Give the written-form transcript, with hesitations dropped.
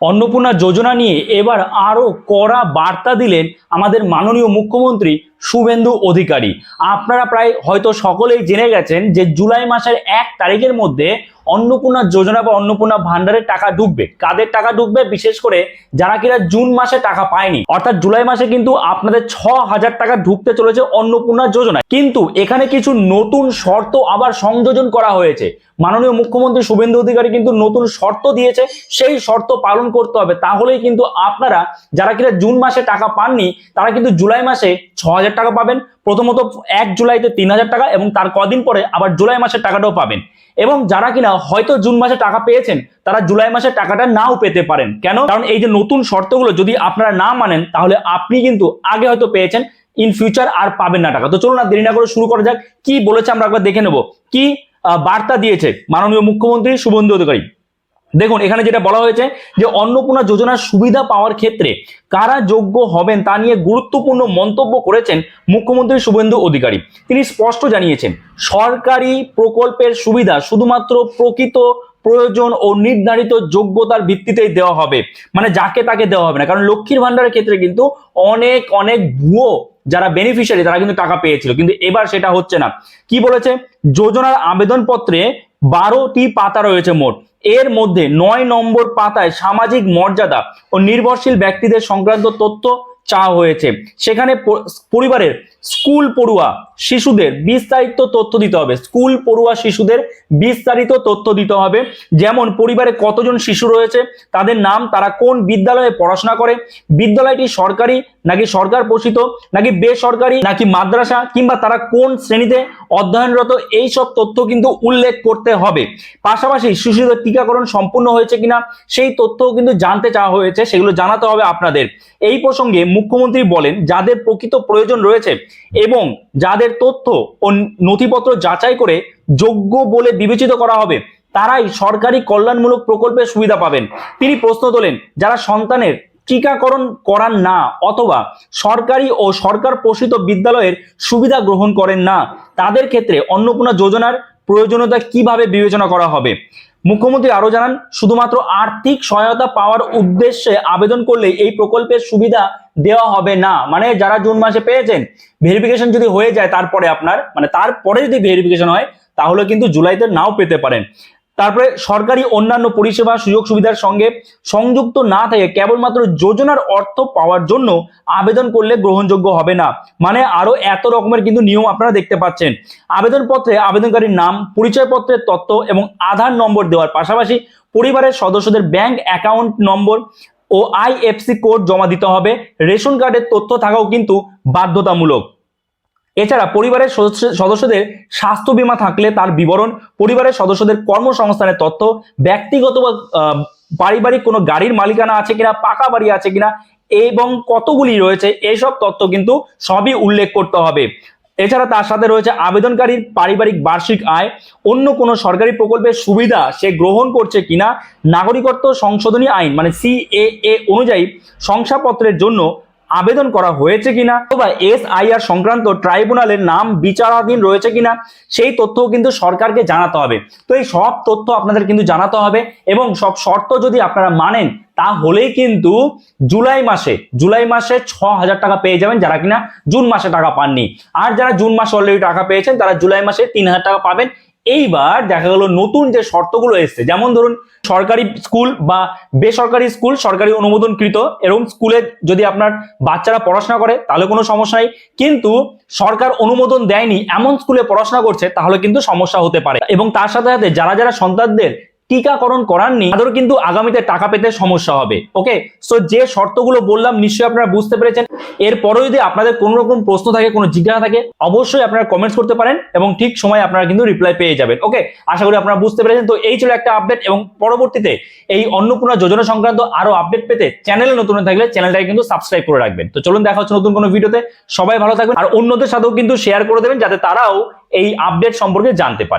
অন্নপূর্ণা যোজনা নিয়ে এবার আরো কড়া বার্তা দিলেন আমাদের মাননীয় মুখ্যমন্ত্রী শুভেন্দু অধিকারী। আপনারা প্রায় হয়তো সকলেই জেনে গেছেন যে জুলাই মাসের 1 তারিখের মধ্যে অন্নপূর্ণা যোজনা বা অন্নপূর্ণা ভান্ডারের টাকা ঢুকবে। কাদের টাকা ঢুকবে? বিশেষ করে যারা কিনা জুন মাসে টাকা পায়নি, অর্থাৎ জুলাই মাসে কিন্তু আপনাদের 6,000 টাকা ঢুকতে চলেছে অন্নপূর্ণা যোজনায়। কিন্তু এখানে কিছু নতুন শর্ত আবার সংযোজন করা হয়েছে। মাননীয় মুখ্যমন্ত্রী শুভেন্দু অধিকারী কিন্তু নতুন শর্ত দিয়েছে, সেই শর্ত পালন করতে হবে, তাহলেই কিন্তু আপনারা যারা কিনা জুন মাসে টাকা পাননি তারা কিন্তু জুলাই মাসে 6,000 টাকা পাবেন। প্রথমত 1 জুলাইতে 3,000 টাকা এবং তার কদিন পরে আবার জুলাই মাসের টাকাটাও পাবেন। এবং যারা কিনা হয়তো জুন মাসে টাকা পেয়েছেন তারা জুলাই মাসের টাকাটা নাও পেতে পারেন। কেন? কারণ এই যে নতুন শর্তগুলো যদি আপনারা না মানেন তাহলে আপনি কিন্তু আগে হয়তো পেয়েছেন, ইন ফিউচার আর পাবেন না টাকা। তো চলুন না দেরি না করে শুরু করা যাক। কি বলেছে আমরা একবার দেখে নেব, কি বার্তা দিয়েছে মাননীয় মুখ্যমন্ত্রী শুভেন্দু অধিকারী। দেখুন এখানে যেটা বলা হয়েছে যে অন্নপূর্ণা যোজনার সুবিধা পাওয়ার ক্ষেত্রে কারা যোগ্য হবেন তা নিয়ে গুরুত্বপূর্ণ মন্তব্য করেছেন মুখ্যমন্ত্রী শুভেন্দু অধিকারী। তিনি স্পষ্ট জানিয়েছেন, সরকারি প্রকল্পের সুবিধা শুধুমাত্র প্রকৃত প্রয়োজন ও নির্ধারিত যোগ্যতার ভিত্তিতেই দেওয়া হবে, মানে যাকে তাকে দেওয়া হবে না। কারণ লক্ষ্মীর ভান্ডারের ক্ষেত্রে কিন্তু অনেক অনেক ভুয়ো যারা বেনিফিশিয়ারি তারা কিন্তু টাকা পেয়েছিল, কিন্তু এবার সেটা হচ্ছে না। কি বলেছে? যোজনার আবেদনপত্রে 12টি পাতা রয়েছে মোট, এর মধ্যে 9 নম্বর পাতায় সামাজিক মর্যাদা ও নির্ভরশীল ব্যক্তিদের সংক্রান্ত তথ্য চাওয়া হয়েছে। সেখানে পরিবারের স্কুল পড়ুয়া শিশুদের বিস্তারিত তথ্য দিতে হবে। স্কুল পড়ুয়া শিশুদের বিস্তারিত তথ্য দিতে হবে, যেমন পরিবারে কতজন শিশু রয়েছে, তাদের নাম, তারা কোন বিদ্যালয়ে পড়াশোনা করে, বিদ্যালয়টি সরকারি নাকি সরকার পোষিত নাকি বেসরকারি নাকি মাদ্রাসা, কিংবা তারা কোন শ্রেণীতে অধ্যয়নরত, এই সব তথ্য কিন্তু উল্লেখ করতে হবে। পাশাপাশি শিশুদের টিকাকরণ সম্পূর্ণ হয়েছে কিনা সেই তথ্যও কিন্তু জানতে চাওয়া হয়েছে, সেগুলো জানাতে হবে আপনাদের। এই প্রসঙ্গে মুখ্যমন্ত্রী বলেন, যাদের প্রকৃত প্রয়োজন রয়েছে এবং যাদের তথ্য ও নথিপত্র যাচাই করে যোগ্য বলে বিবেচিত করা হবে তারাই সরকারি কল্যাণমূলক প্রকল্পের সুবিধা পাবেন। তিনি প্রশ্ন তোলেন, যারা সন্তানের টিকাকরণ করান না অথবা সরকারি ও সরকার পোষিত বিদ্যালয়ের সুবিধা গ্রহণ করেন না, তাদের ক্ষেত্রে অন্নপূর্ণা যোজনার প্রয়োজনীয়তা কিভাবে বিবেচনা করা হবে। মুখ্যমন্ত্রী আরো জানান, শুধুমাত্র আর্থিক সহায়তা পাওয়ার উদ্দেশ্যে আবেদন করলে এই প্রকল্পের সুবিধা দেওয়া হবে না। মানে যারা জুন মাসে পেয়েছেন, ভেরিফিকেশন যদি হয়ে যায় তারপরে আপনার মানে তারপরে যদি ভেরিফিকেশন হয় তাহলে কিন্তু জুলাইতে নাও পেতে পারেন। তারপরে সরকারি অন্যান্য পরিষেবা সুযোগ সুবিধার সঙ্গে সংযুক্ত না থেকে কেবলমাত্র যোজনার অর্থ পাওয়ার জন্য আবেদন করলে গ্রহণযোগ্য হবে না। মানে আরো এত রকমের কিন্তু নিয়ম আপনারা দেখতে পাচ্ছেন। আবেদনপত্রে আবেদনকারীর নাম, পরিচয়পত্রের তথ্য এবং আধার নম্বর দেওয়ার পাশাপাশি পরিবারের সদস্যদের ব্যাংক অ্যাকাউন্ট নম্বর ও আইএফসি কোড জমা দিতে হবে। রেশন কার্ডের তথ্য থাকাও কিন্তু বাধ্যতামূলক। এছাড়া পরিবারের সদস্যদের স্বাস্থ্য বীমা থাকলে তার বিবরণ, পরিবারের সদস্যদের কর্মসংস্থানের তথ্য, ব্যক্তিগত বা পারিবারিক কোনো গাড়ির মালিকানা আছে কিনা, পাকা বাড়ি আছে কিনা এবং কতগুলি রয়েছে, এইসব তথ্য কিন্তু সবই উল্লেখ করতে হবে। এছাড়া তার সাথে রয়েছে আবেদনকারীর পারিবারিক বার্ষিক আয়, অন্য কোনো সরকারি প্রকল্পের সুবিধা সে গ্রহণ করছে কিনা, নাগরিকত্ব সংশোধনী আইন মানে সিএএ অনুযায়ী শংসাপত্রের জন্য আবেদন করা হয়েছে কিনা, অথবা এসআইআর সংক্রান্ত ট্রাইব্যুনালের নাম বিচারাধীন রয়েছে কিনা, সেই তথ্যও কিন্তু সরকারকে জানাতে হবে। তো এই সব তথ্য আপনাদের কিন্তু জানাতে হবে এবং সব শর্ত যদি আপনারা মানেন তাহলেই কিন্তু জুলাই মাসে 6,000 টাকা পেয়ে যাবেন যারা কিনা জুন মাসে টাকা পাননি। আর যারা জুন মাসে অলরেডি টাকা পেয়েছেন তারা জুলাই মাসে 3,000 টাকা পাবেন। এইবার দেখা গেল নতুন যে শর্তগুলো এসছে, যেমন ধরুন সরকারি স্কুল বা বেসরকারি স্কুল, সরকারি অনুমোদনকৃত এরকম স্কুলে যদি আপনার বাচ্চারা পড়াশোনা করে তাহলে কোনো সমস্যা নেই, কিন্তু সরকার অনুমোদন দেয়নি এমন স্কুলে পড়াশোনা করছে তাহলে কিন্তু সমস্যা হতে পারে। এবং তার সাথে সাথে যারা যারা সন্তানদের টিকাকরণ করাননি তাদেরও কিন্তু আগামীতে টাকা পেতে সমস্যা হবে। ওকে, সো যে শর্তগুলো বললাম নিশ্চয়ই আপনারা বুঝতে পেরেছেন। এরপরে যদি আপনাদের কোনো রকম প্রশ্ন থাকে, কোনো জিজ্ঞাসা থাকে, অবশ্যই আপনারা কমেন্টস করতে পারেন এবং ঠিক সময় আপনারা কিন্তু রিপ্লাই পেয়ে যাবেন। ওকে, আশা করি আপনারা বুঝতে পেরেছেন। তো এই ছিল একটা আপডেট, এবং পরবর্তীতে এই অন্নপূর্ণা যোজনা সংক্রান্ত আরো আপডেট পেতে চ্যানেলে নতুন থাকলে চ্যানেলটাকে কিন্তু সাবস্ক্রাইব করে রাখবেন। তো চলুন দেখা হচ্ছে নতুন কোনো ভিডিওতে। সবাই ভালো থাকবেন আর অন্যদের সাথেও কিন্তু শেয়ার করে দেবেন যাতে তারাও এই আপডেট সম্পর্কে জানতে পারে।